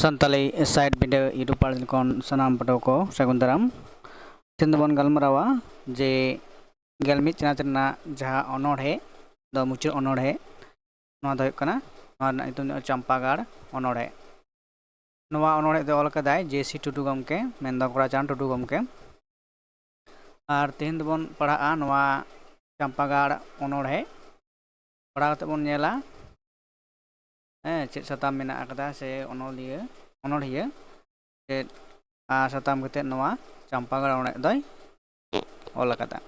Santali side video YouTube pattern कौन सनाम पटो को सगुंदरम तिंदबन गलमरावा जे गेलमित चना जहाँ अनोढ़े द मुचाद अनोढ़े नवा दो कना नवा चंपागाड़ अनोढ़े नवा अनोढ़े दो अलकदाय जेसी टुडू गमके मेनदो कोराचान टुडू गमके और तेहन दबन पढ़ा नवा चंपागाड़ अनोढ़े पढ़ा कते बन नेला चेद साताम मेना आकदा से अनोढ़िया चेद साताम कते नवा चंपागाड़ अनोढ़े दोय ऑल आकदा।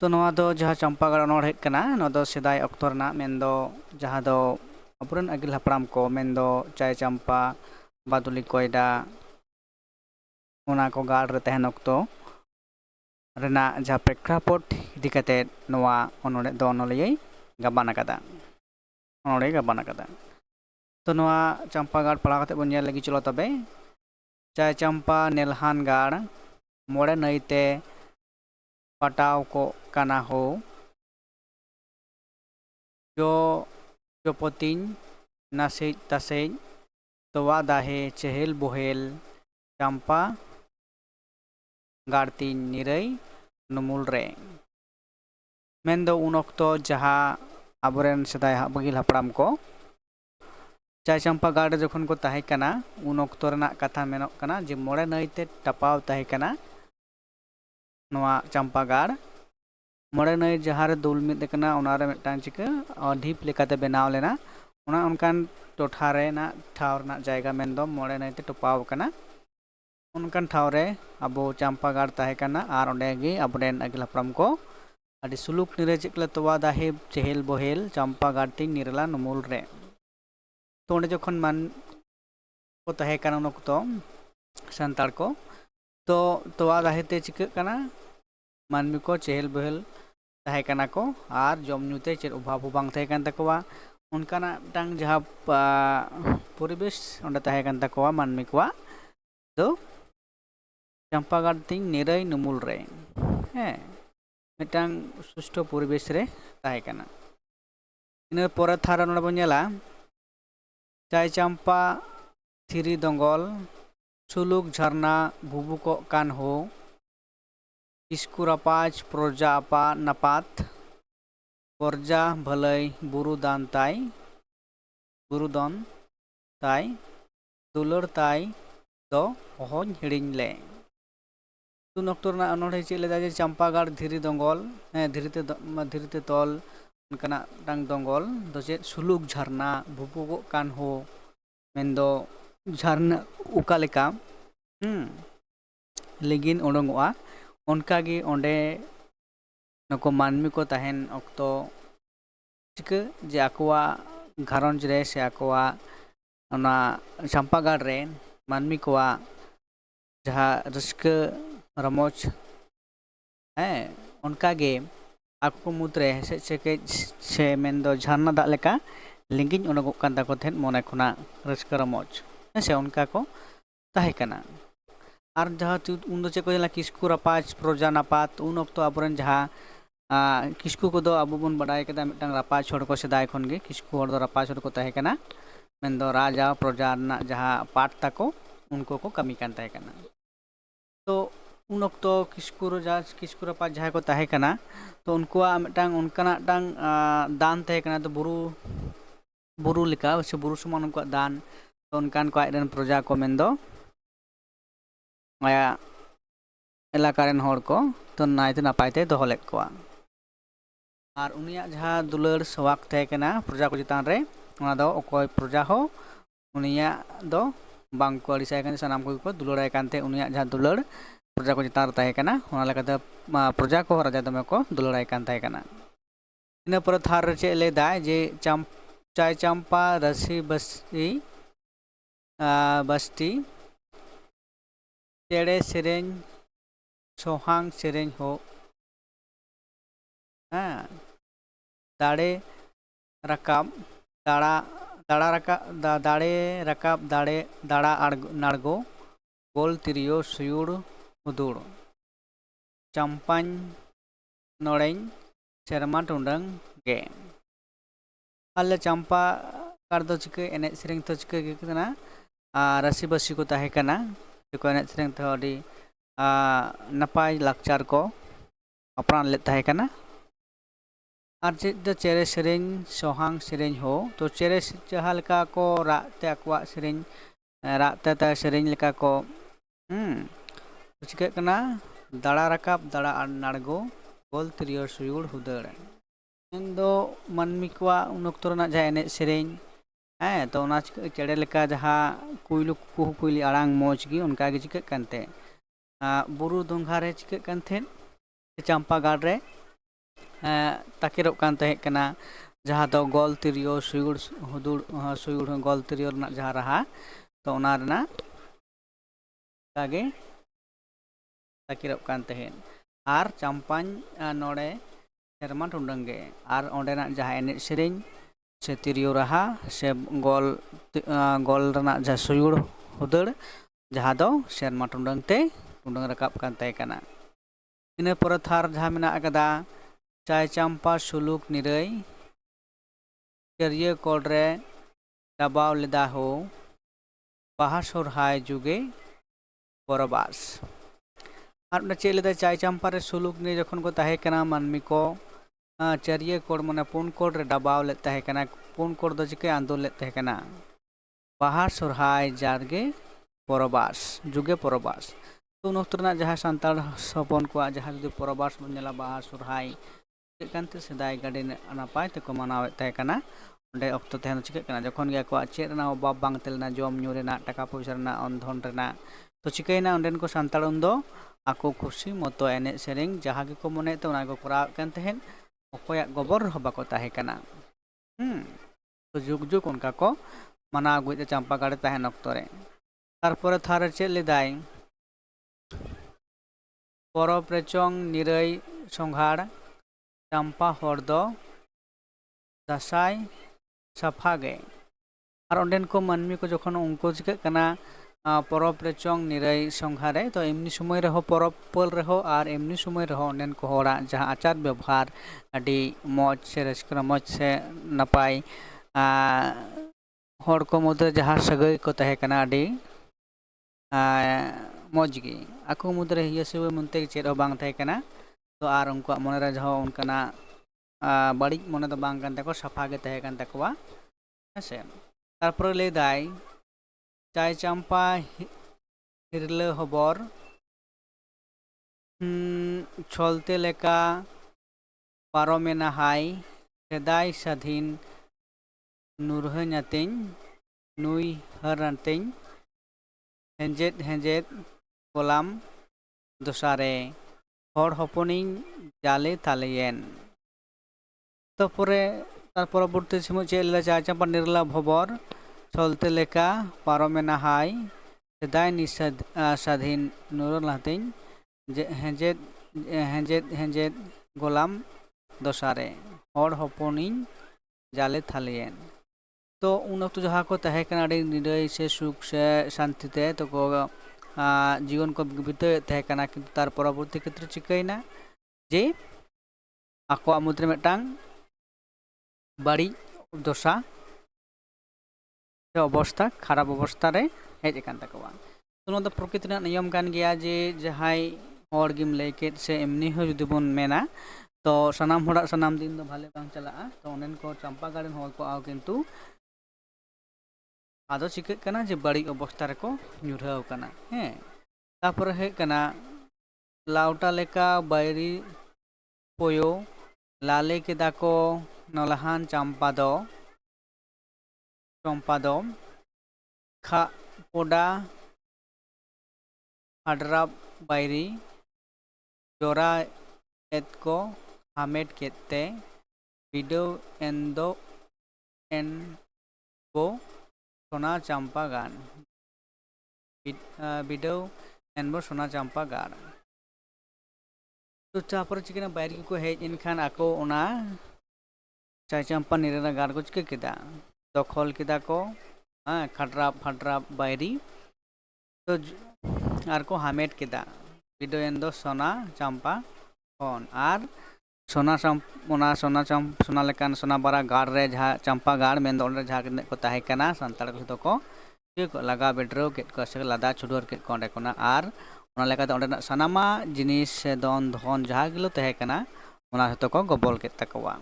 तो नवा दो जहाँ चंपागाड़ अनोढ़े कना नवा दो सेदाय अक्तो रना मेनदो जहाँ दो अपुरन आगिल हपड़ाम को मेनदो चाय चंपा बादुली कोयडा ओना को गाड़ रे तहन अक्तो रेना जहाँ प्रेक्षापट इदी कते नवा अनोढ़े दो अनोलियै गाबान आकदा अनोढ़े गाबान आकदा। तो नवा चंपागाड़ पढ़ा कते बन नेल लगी चलो तबे चाय चंपा नेलहान गाड़ मोड़े नईते पटाव को काना हो जो चोपतिन नासेज तासेज तोवा दाहे चेहेल बोहेल चंपा गाड़तीन निरई नुमुल रे मेनदो उन अक्तो जहाँ आबोरेन सेदाय बगिल हपड़ाम को चाय चंपा गाड़ जखन को ताहे कना उन अक्तो रेना कथा मेनोग कना जे मोड़े नईते टपाव ताहे कना नवा चंपा गाड़ मोड़े नई जहाँ रे दुल मिद कना उनारे मिदटांग चिका ढीप लेकाते बेनाव लेना उना उनकान टोठा रे ना ठाव रेना जायगा मेनदो मोड़े नईते टपाव कना उनकान ठाव रे अबो चंपा गाड़ ताहे कना आर ओंडे गे आबोरेन आगिल हपड़ाम को आदि सुलुक निरे चिकले तोवा दाहे चेहेल बोहेल चंपा गाड़ती निरला नुमुल रे। तो ओंडे जखन मान को ताहे कना उन अक्तो सान्ताड़ को तो तोवा दाहेते चिका कना मानमी को चेहल बहल ताहे कना को आर जम नुते चेद अभाव हो बांग ताहे कान ताकोवा उनकाना टांग जहाँ परिवेश ओंडे ताहे कान ताकोवा मानमी कोवा तो चंपागाड़ तिंग निरई नुमुल रे मिटांग सुष्टो परिवेश रे ताहे काना। इना पोरे थारा नोडे बन नेला चाय चंपा थिरी दंगल सुलुक झरना भुबुको कान हो इस्कुरापाज प्रजा अपा नापात प्रजा भलई बुरुदान ताई दुलर ताई दो ओहन हिड़िंग ले। तुन अक्तो रना अनोढ़े चेद लेदा जे चंपागाड़ धीरी दंगल धीरीते तल उनकाना टांग दंगल दो चेद सुलुक झरना भुबुको कान हो मेनदो झरना उका लेका लेगिन ओडोंगोआ उनकागी ओंडे नको मानमी को ताहेन अक्तो चिका जे आकोवा घारंज रे से आकोवा ओना चंपागाड़ रे मानमी कोवा जहाँ रस्का रमोज उनकागे आको मुद्रे से मेनदो झरना दाग लेका लिंगिन ओडोगोग कान ताको तहेन मोने खुना रस्का रमोज से उनका को ताहे कना। और जहाँ उन चेक को किस्कु रापाज प्रजा नापात उन अक्तो आबोरेन जहाँ किस्कु को दो आबो बन बडाय केदा मिदटांग रापाज हड़ को सेदाय खन गे किस्कु हड़ दो रापाज हड़ को ताहे कना मेनदो राजा प्रजा ना जहाँ पाट ताको उनको को कमी कान ताहे कना। तो उन अक्तो किस्कु रापाज जहाँ को ताहे कना तो उनकुआ मिदटांग उनकाना टांग दान ताहे कना तो बुरु लेका से बुरु समान उनकुआ दान तो उनकान को आयरन प्रजा को मेनदो आया एलाकारेन हड़ को तो नायते नापायते दोहलेद कोआ और उनिया जहाँ दुलर सवाक ताहे कना प्रजा को चितान रे उना दो अकोय प्रजा हो उनिया दो बांग को अड़िसाय कान सानाम को दुलराय कानते उनिया जहाँ दुलर प्रजा को चितान ताहे कना उना लेकाते प्रजा को राजा दमे को दुलराय कान ताहे कना। इना पर थार रे चेद लेदाय जे चाय चंपा रसी बस्ती चेड़े सेरेñ सोहांग सेरेñ हो दाड़े रकाब दाड़ा नाड़गो गोल तिरियो सुयुड़ उदुड़ चंपाñ नोड़ेñ सेरमा टुंडंग गे। अल्ले चंपा कार दो चिके एने सेरेंग तो चिके गे कना राशि बासी को ताहे कना को एने सेरेंग तो अडी नपाय लाकचार को अपरान ले ताहे कना और चेक दो चेरे सेरेंग सोहांग सेरेंग हो तो चेरे जहाँ लेका को राते अकवा सेरेंग राते ता सेरेंग लेका को तो चिके कना दाड़ा रकाब दाड़ा नाड़गो गोल त्रियो सुयुड़ हुदड़ इन्दो मनमी को उन ऑक्तो रना जहाँ एने सेरेंग तो ना चेड़े लेका जहाँ कुइलू कुहू कुइली आड़ांग मौज गी उनका गे चिके कंते बुरु दोंगा रे चिके कंथे चंपा गाड़ रे ताकिरों कान तहे कना जहाँ दो गोल तिरियो सुयुड़ हुदुड़ सुयुड़ गोल तिरियो रना जहाँ रहा तो उना रना कागे ताकिरों कान तहे आर चंपान नोड़े शर्मा टुंडंगे आर ओंडेना जहाँ एने सेरेंग से तिरियो रहा से गोल रना जहाँ सुयुड़ हुदुड़ जहाँ दो शर्मा टुंडंग ते टुंडंग रकाब कान तहे कना इने पर थार जहाँ मेना अकदा चाय चंपा सुलुक निरई चरिये कोड्रे दबाव लेदा हो बाहा सोरहाय जुगे बरबास और चे लेदा चाय चंपा रे सुलुक ने जखन को ताहे कना मानमी को चरिये कोड मने पुन कोड रे दबाव ले ताहे कना पुन कोड दो चिके आंदोल ले ताहे कना बाहा सोरहाय जारगे बरबास जुगे बरबास तो उन ऑक्तो जहाँ सानताड़ हपन को जहाँ जुदी बरबास बन नेला बाहा सोरहाय चिकेकनते सदाय गाड़ी नपाय तेको मानावे ताहे कना ओंडे ऑक्तो तहन चिकेकना जखन गे को चेद रना अभाव बांग तेलना जम ᱧᱩ रेना टाका पैसा रेना अंधन रेना तो चिकेना ओंडेन को सानताड़ उन्दो आको खुशी मतो एने सेरेंग जहाँ गे को मने तो उना को कराव कान तहन अकोया गोबर हो बाको ताहे कना तो जुग जुग उनका को माना अगुइते चंपा गाड़ी तहन ऑक्तो रे तारपरे थारे चेद लेदाय परब रे चोंग निरई संघाड़ चंपा हरदो दासाय साफागे और ओंडेन को मानमी को जखन उनको चिके कना परब रे चोंग निरई संघारे तो एमनी समय रहो परब पल रहो और एमनी समय रहो ओंडेन को होड़ा जहाँ आचार व्यवहार अडी मौज से रस्कर मौज से नपाय हर को मुद्रे जहाँ सगई को तहे कना अडी मौज गी आको मुद्रे हिया से मुनते चेद हो बांग तहे कना तो आर उनको मन रे जहाँ उनकना बड़ी मन तो बांग कान तको साफा गे तहे कान तकोवा हेसे तारपर लेदाय चाय चंपा हिरले हबर छलते लेका पारमेना हाय सेदाय स्वाधीन नुरहनातिन नुई हरनातिन हेंजेद हेंजेद गोलाम दोसारे हर हपनिन जाले तालेयेन तो तार परवर्ती समय चेद चाय चंपा निर्ला भबर चलते लेका पारमेना हाय सेदाय स्वाधीन नुरहनातिन हेंजेद हेंजेद हेंजेद गोलाम दोसारे हर हपनिन जाले थालेयेन तो उन ऑक्तो जहाँ को तहे कना अडी निरई से सुख से शांतिते तो को जीवन को बिताए तहे कना किंतु तार परवर्ती क्षेत्र चिकैना जे आको मुद्रे मिटांग बड़ी दशा अवस्था खराब अवस्था रे हेज कान तकवा तो तो प्रकृति नियम कान गया जे जहाय हर गिम लय केद से एमनी हो जुदी बन मेना तो सनाम होड़ा सनाम दिन दो भाले बांग चला तो उन्हें को चंपा गार्डन हॉल को आओ किंतु आदो चिके कना जे बड़ी अवस्था रे को ᱧᱩᱨᱦᱟᱹᱣ कना हे तापर हे कना लाउटा लेका बैरी पोयो लाले केदा को नलहान चंपा दो खा पोडा हाडरा बैरी जोरा एत को हामेट केते वीडियो एंदो एनबो सोना चंपा गान वीडियो एनबो सोना चंपा गान तो तापर चिकना बैरी को हेज इनखान आको ओना चाय चंपा निरेना गार को चिके केदा दखल केदा को खटरा फटरा बैरी तो आर को हामेट केदा वीडियो एंदो सोना चंपा खन आर सोना लेकान सोना बारा गाड़ रे जहाँ चंपा गाड़ मेन दो जहाँ को ताहे कना सांताड़ को को लगा बेड्रो के से लादा छुडर के को कोना आर ओना लेकाते ओंडे सनामा जिनिस से दोन धन जहाँ गिलो ताहे कना ओना हतो को गबल के तकवा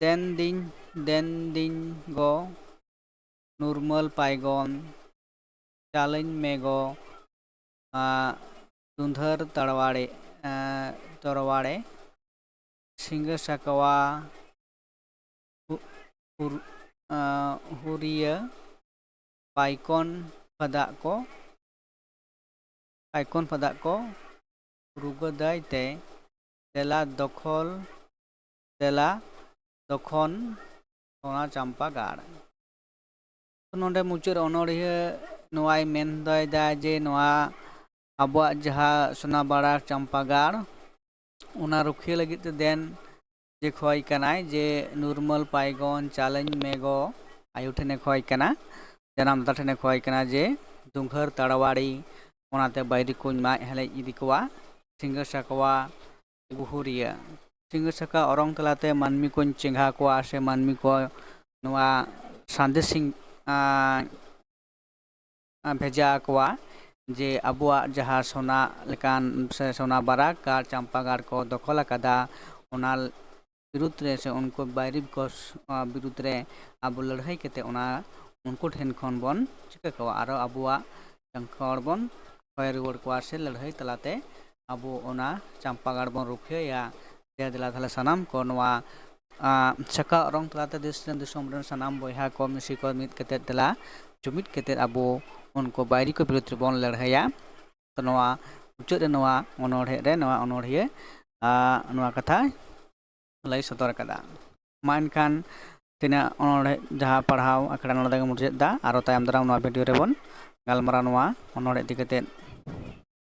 den din go normal paigon challenge mego tundhar tarwade singa sakawa huria paikon padak ko rugodai te dela dokhol dela तखन सोना चंपा गाड़ नोंडे मुचाद अनड़िया नोआय मेन दा जे नोआ आबुआ जहाँ सोना बाड़ा चंपा गाड़ उना रुखिया लगित ते देन जे खोय कनाय जे नॉर्मल पाइगन चैलेंज मेगो आयु ठेने खोय कना जनाम दादा ठेने खोय कना जे दुंघर ताड़वाड़ी ओनाते बायरी कुन माय हेले इदी कोवा सिंगर सकवा गुहुरिया सिंगर सका औरंग तलाते मानमी को चेंगा को आसे मानमी को नुआ सांदेसिंग भेजा कोआ जे अबुआ जहाँ सोना लेकान से सोना बारा कार चंपा गाड़ को दखल कदा ओना विरुद्ध रे से उनको बायरी को विरुद्ध रे अब लड़ाई केते ओना उनको ठेन खन बन चिका को आरो अबुआ चंखर बन खय रुवर को से लड़ाई तलाते अबु ओना चंपा गाड़ बन रुखे या दिला थाले सनाम को नवा सका रंग तलाते दिसम सनाम बहा को मिसी को मित केते तला जुमित केते अबो उनको बायरी को विरुद्ध बन लड़ाया तो नवा उच्चर नवा अनोढ़े रे नवा अनोढ़िए नवा कथा लई सदर कदा मानखान तिना अनोढ़े जहाँ पढ़ाव अखड़ा नोडे मुचाद दा आरो तायम दाराम नवा वीडियो रे बन गालमारा नवा अनोढ़े इदी केते